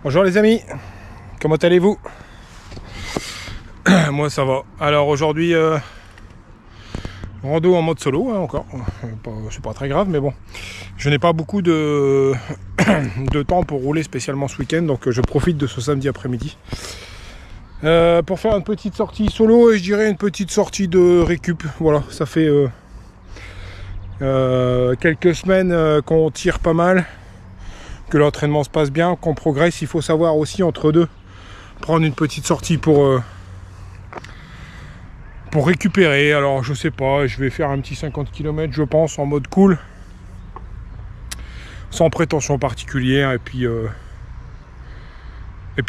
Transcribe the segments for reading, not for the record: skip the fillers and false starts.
Bonjour les amis, comment allez-vous? Moi ça va. Alors aujourd'hui, rando en mode solo, hein, encore. C'est pas très grave, mais bon. Je n'ai pas beaucoup de temps pour rouler spécialement ce week-end, donc je profite de ce samedi après-midi. Pour faire une petite sortie solo et je dirais une petite sortie de récup. Voilà, ça fait quelques semaines qu'on tire pas mal, que l'entraînement se passe bien, qu'on progresse. Il faut savoir aussi entre deux prendre une petite sortie pour récupérer. Alors je sais pas, je vais faire un petit 50 km je pense en mode cool, sans prétention particulière, et puis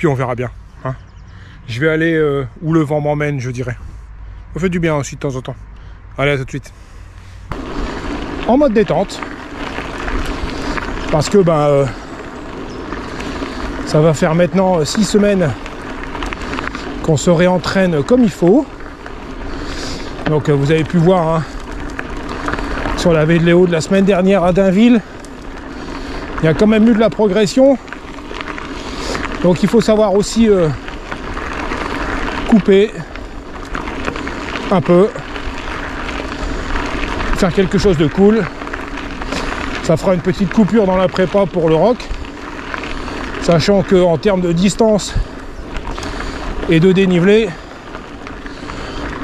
on verra bien, hein. Je vais aller où le vent m'emmène, je dirais. Ça fait du bien aussi de temps en temps. Allez, à tout de suite. En mode détente, parce que ça va faire maintenant 6 semaines qu'on se réentraîne comme il faut. Donc vous avez pu voir, hein, sur la vidéo de la semaine dernière à Dainville, il y a quand même eu de la progression. Donc il faut savoir aussi couper un peu, faire quelque chose de cool. Ça fera une petite coupure dans la prépa pour le rock, sachant que en termes de distance et de dénivelé,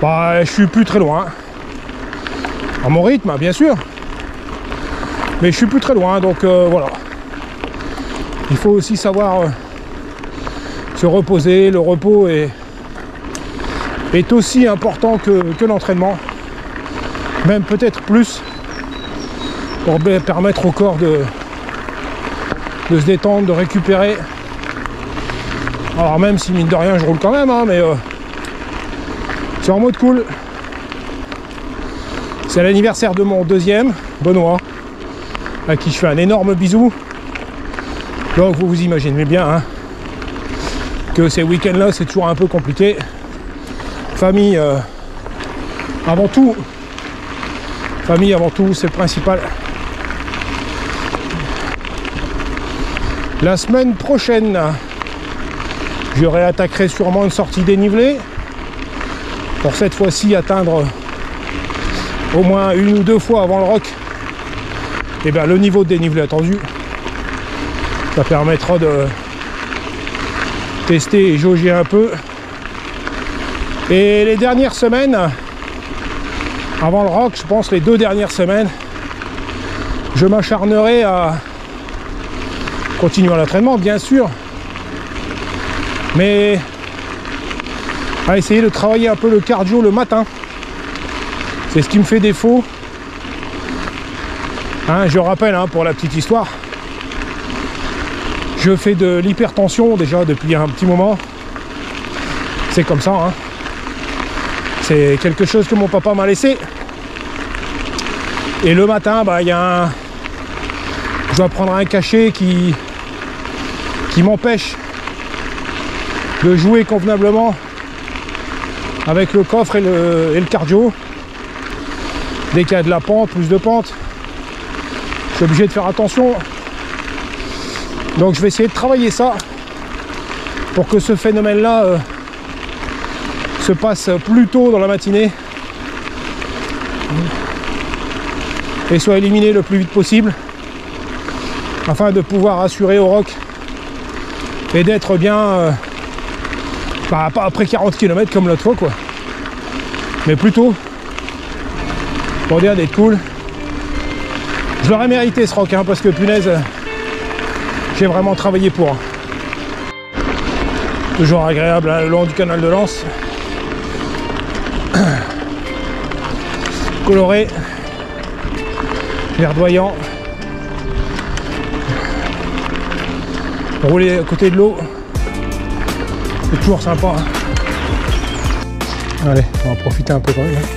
je suis plus très loin à mon rythme, bien sûr, mais je suis plus très loin. Donc voilà, il faut aussi savoir se reposer. Le repos est aussi important que l'entraînement, même peut-être plus, pour permettre au corps de se détendre, de récupérer. Alors même si mine de rien je roule quand même, hein, mais c'est en mode cool. C'est l'anniversaire de mon deuxième, Benoît, à qui je fais un énorme bisou. Donc vous imaginez bien, hein, que ces week-ends là c'est toujours un peu compliqué. Famille avant tout. Famille avant tout, c'est le principal. La semaine prochaine, je réattaquerai sûrement une sortie dénivelée, pour cette fois-ci atteindre au moins 1 ou 2 fois avant le rock le niveau de dénivelé attendu. Ça permettra de tester et jauger un peu. Et les dernières semaines avant le rock, je pense les 2 dernières semaines, je m'acharnerai à continuer l'entraînement bien sûr, mais à essayer de travailler un peu le cardio le matin. C'est ce qui me fait défaut, hein. Je rappelle, hein, pour la petite histoire, je fais de l'hypertension déjà depuis un petit moment. C'est comme ça, hein. C'est quelque chose que mon papa m'a laissé. Et le matin, je dois prendre un cachet qui m'empêche de jouer convenablement avec le coffre et le cardio. Dès qu'il y a de la pente, plus de pente, je suis obligé de faire attention. Donc je vais essayer de travailler ça pour que ce phénomène-là se passe plus tôt dans la matinée et soit éliminé le plus vite possible, afin de pouvoir assurer au rock et d'être bien pas après 40 km comme l'autre fois, quoi, mais plutôt pour dire d'être cool. Je l'aurais mérité ce rock, hein, parce que punaise, j'ai vraiment travaillé pour. Toujours agréable, hein, le long du canal de Lens, coloré, verdoyant, rouler à côté de l'eau, c'est toujours sympa, hein. Allez, on va en profiter un peu quand même, hein.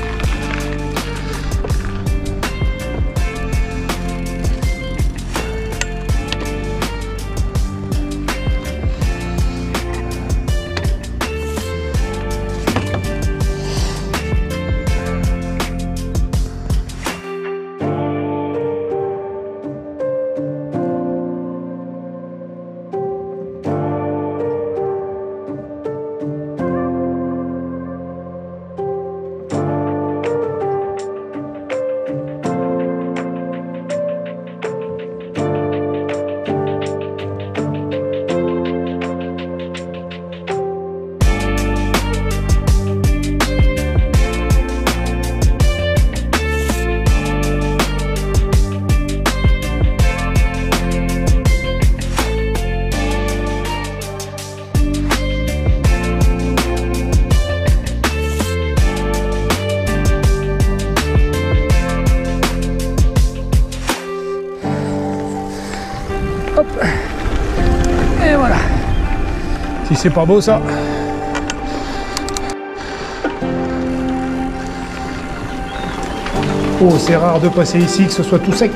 voilà. Si c'est pas beau ça. Oh, c'est rare de passer ici, que ce soit tout sec.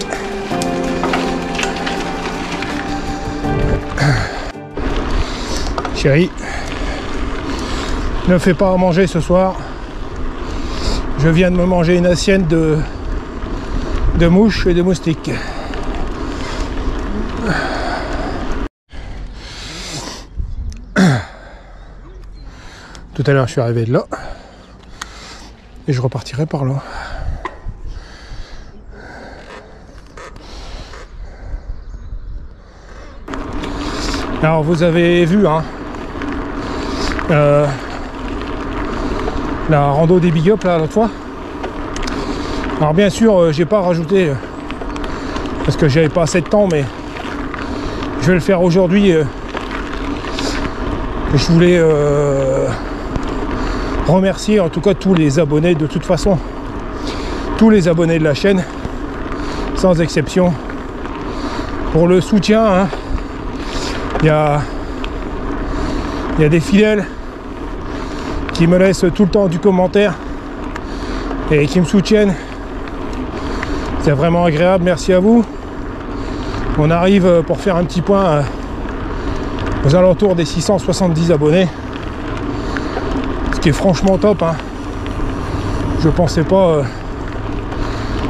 Chérie, ne fais pas à manger ce soir. Je viens de me manger une assiette de mouches et de moustiques. Tout à l'heure, je suis arrivé de là. Et je repartirai par là. Alors, vous avez vu, hein, la rando des Big Up là l'autre fois. Alors bien sûr j'ai pas rajouté parce que j'avais pas assez de temps, mais je vais le faire aujourd'hui. Je voulais remercier en tout cas tous les abonnés, de toute façon tous les abonnés de la chaîne sans exception, pour le soutien, hein. Il y a des fidèles qui me laissent tout le temps du commentaire et qui me soutiennent. C'est vraiment agréable, merci à vous. On arrive, pour faire un petit point, aux alentours des 670 abonnés, ce qui est franchement top, hein. Je pensais pas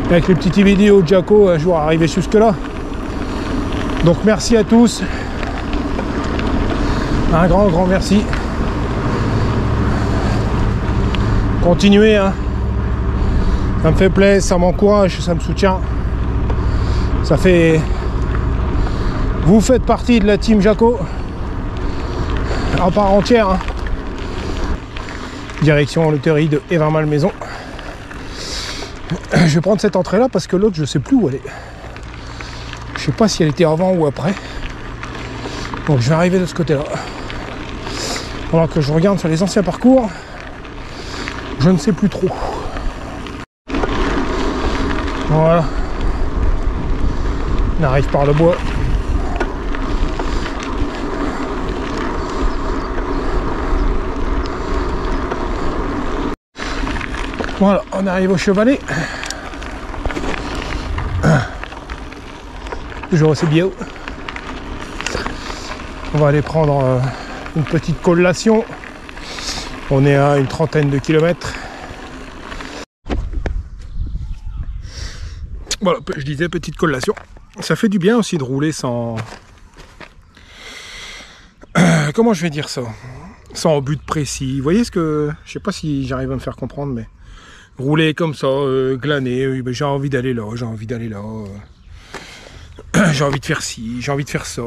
avec les petites vidéos de Jaco un jour arriver jusque là. Donc merci à tous, un grand merci. Continuez, hein. Ça me fait plaisir, ça m'encourage, ça me soutient. Ça fait... Vous faites partie de la team Jaco à part entière, hein. Direction laiterie de Evin-Malmaison. Je vais prendre cette entrée là parce que l'autre je sais plus où elle est. Je sais pas si elle était avant ou après. Donc je vais arriver de ce côté là. Alors que je regarde sur les anciens parcours, je ne sais plus trop. Voilà. On arrive par le bois. Voilà, on arrive au Chevalet. Toujours aussi bien. On va aller prendre une petite collation. On est à une trentaine de kilomètres. Voilà, je disais petite collation. Ça fait du bien aussi de rouler sans... comment je vais dire ça? Sans but précis. Vous voyez ce que... Je sais pas si j'arrive à me faire comprendre, mais... Rouler comme ça, glaner, oui, ben j'ai envie d'aller là, j'ai envie d'aller là. J'ai envie de faire ci, j'ai envie de faire ça,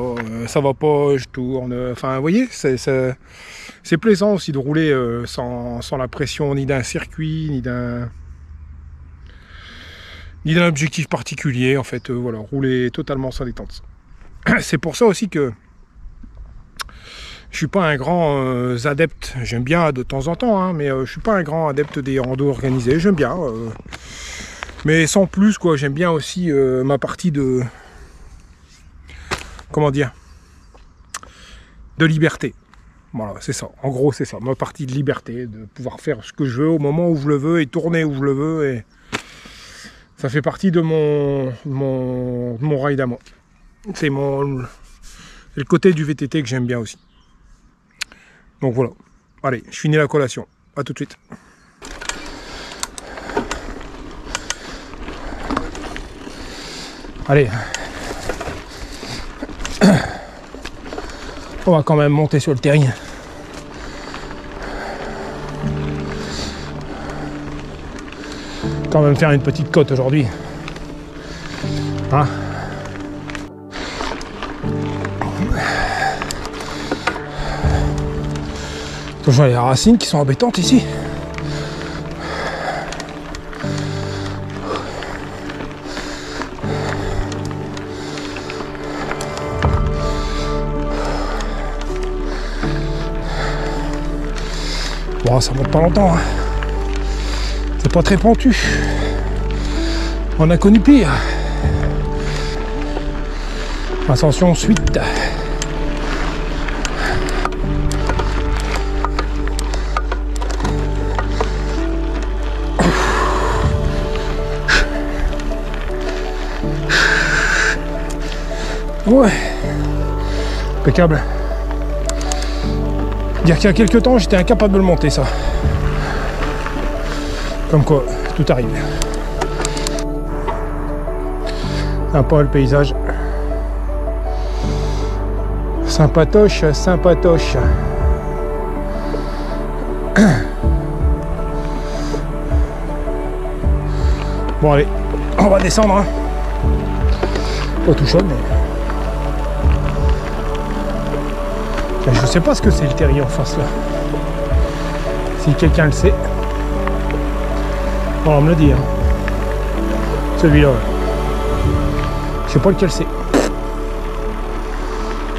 ça va pas, je tourne. Enfin, vous voyez, c'est plaisant aussi de rouler sans la pression ni d'un circuit, ni d'un objectif particulier. En fait, voilà, rouler totalement sans détente. C'est pour ça aussi que je suis pas un grand adepte. J'aime bien de temps en temps, hein, mais je suis pas un grand adepte des randos organisés. J'aime bien, mais sans plus, quoi. J'aime bien aussi ma partie de... Comment dire, de liberté. Voilà, c'est ça. En gros, c'est ça. Ma partie de liberté, de pouvoir faire ce que je veux au moment où je le veux et tourner où je le veux. Et ça fait partie de mon ride à moi. C'est le côté du VTT que j'aime bien aussi. Donc voilà. Allez, je finis la collation. À tout de suite. Allez. On va quand même monter sur le terrain. Quand même faire une petite côte aujourd'hui. Hein? Attention, il y a les racines qui sont embêtantes ici. Bon, ça monte pas longtemps, hein. C'est pas très pentu. On a connu pire. Ascension suite. Ouais, impeccable. Dire qu'il y a quelques temps, j'étais incapable de le monter, ça. Comme quoi, tout arrive. Sympa le paysage. Sympatoche, sympatoche. Bon allez, on va descendre. Hein. Pas tout chaud, mais... Je sais pas ce que c'est le terrier en face là. Si quelqu'un le sait, on va me le dire. Celui-là. Je sais pas lequel c'est.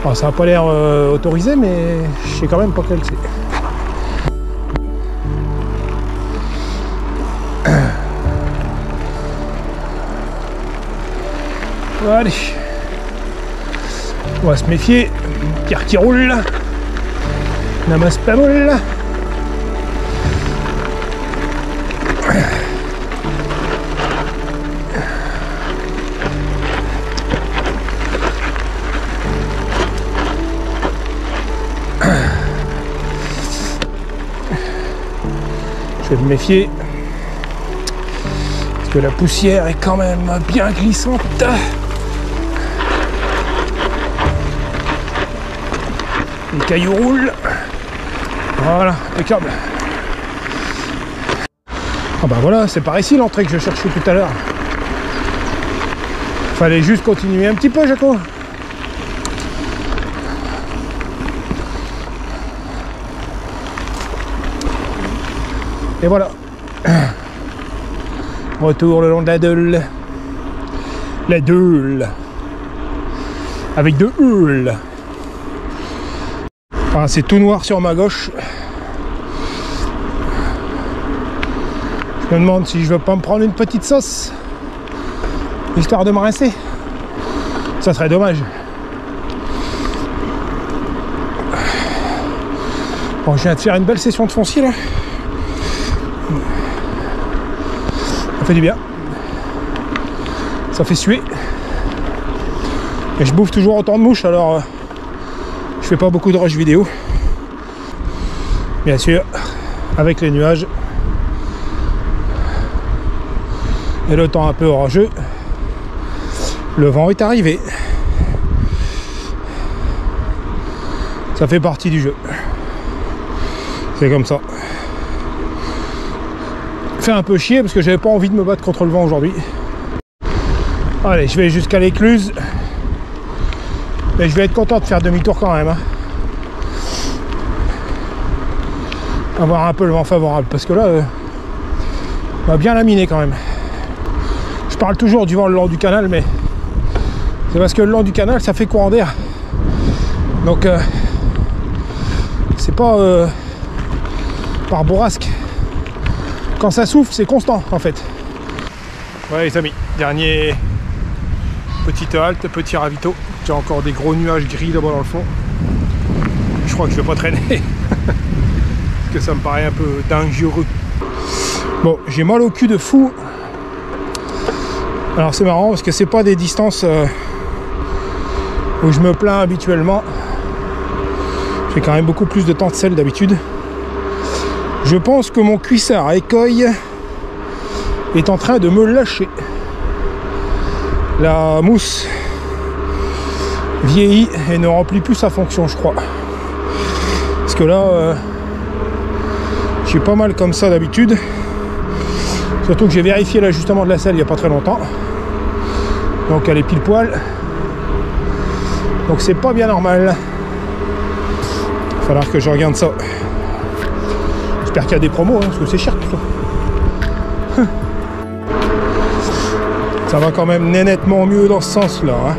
Bon, ça n'a pas l'air autorisé, mais je sais quand même pas quel c'est. Allez. On va se méfier. Pierre qui roule. Namas pas molle. Je vais me méfier. Parce que la poussière est quand même bien glissante. Les cailloux roulent. Voilà, impeccable. Ah bah voilà, c'est par ici l'entrée que je cherchais tout à l'heure. Fallait juste continuer un petit peu, Jaco. Et voilà. Retour le long de la Deule. La Deule. Avec deux houles. Ah, c'est tout noir sur ma gauche. Je me demande si je veux pas me prendre une petite sauce. Histoire de me rincer. Ça serait dommage. Bon, je viens de faire une belle session de foncier là. Ça fait du bien. Ça fait suer. Et je bouffe toujours autant de mouches, alors je fais pas beaucoup de rush vidéo. Bien sûr, avec les nuages et le temps un peu orageux, le vent est arrivé. Ça fait partie du jeu. C'est comme ça. Fait un peu chier parce que j'avais pas envie de me battre contre le vent aujourd'hui. Allez, je vais jusqu'à l'écluse. Mais je vais être content de faire demi-tour quand même. Hein. Avoir un peu le vent favorable. Parce que là, on va bien laminer quand même. Je parle toujours du vent le long du canal, mais c'est parce que le long du canal, ça fait courant d'air. Donc, c'est pas par bourrasque. Quand ça souffle, c'est constant en fait. Ouais les amis, dernier petite halte, petit ravito. J'ai encore des gros nuages gris là-bas dans le fond. Je crois que je vais pas traîner. Parce que ça me paraît un peu dangereux. Bon, j'ai mal au cul de fou. Alors c'est marrant parce que c'est pas des distances où je me plains habituellement. J'ai quand même beaucoup plus de temps de selle d'habitude. Je pense que mon cuissard à écueil est en train de me lâcher. La mousse vieillit et ne remplit plus sa fonction, je crois. Parce que là, j'ai pas mal comme ça d'habitude. Surtout que j'ai vérifié l'ajustement de la selle il n'y a pas très longtemps. Donc elle est pile poil. Donc c'est pas bien normal. Il va falloir que je regarde ça. J'espère qu'il y a des promos, hein, parce que c'est cher tout ça. Ça va quand même nettement mieux dans ce sens-là. Hein.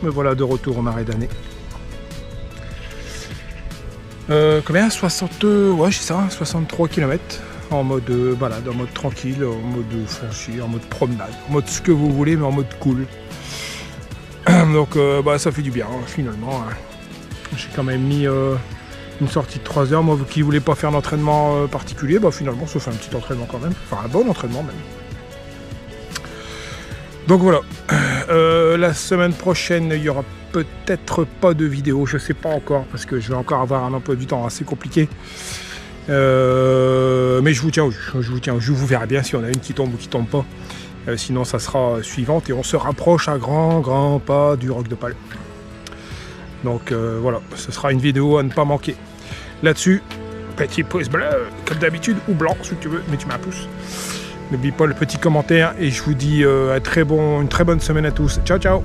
Me voilà de retour au Marais d'Année. Combien 60... ouais, c'est ça, 63 km. En mode balade, en mode tranquille, en mode franchi, en mode promenade, en mode ce que vous voulez, mais en mode cool. Donc ça fait du bien, hein, finalement. Hein. J'ai quand même mis une sortie de 3 heures. Moi qui ne voulais pas faire d'entraînement particulier, finalement ça fait un petit entraînement quand même. Enfin un bon entraînement même. Donc voilà. La semaine prochaine, il n'y aura peut-être pas de vidéo, je ne sais pas encore, parce que je vais encore avoir un emploi du temps assez compliqué. Mais je vous tiens au jus, vous verrez bien si on a une qui tombe ou qui tombe pas. Sinon ça sera suivante et on se rapproche à grands pas du Roc de Pal. Donc voilà, ce sera une vidéo à ne pas manquer. Là-dessus, petit pouce bleu comme d'habitude, ou blanc si tu veux, mais tu mets un pouce. N'oublie pas le petit commentaire et je vous dis une très bonne semaine à tous. Ciao ciao.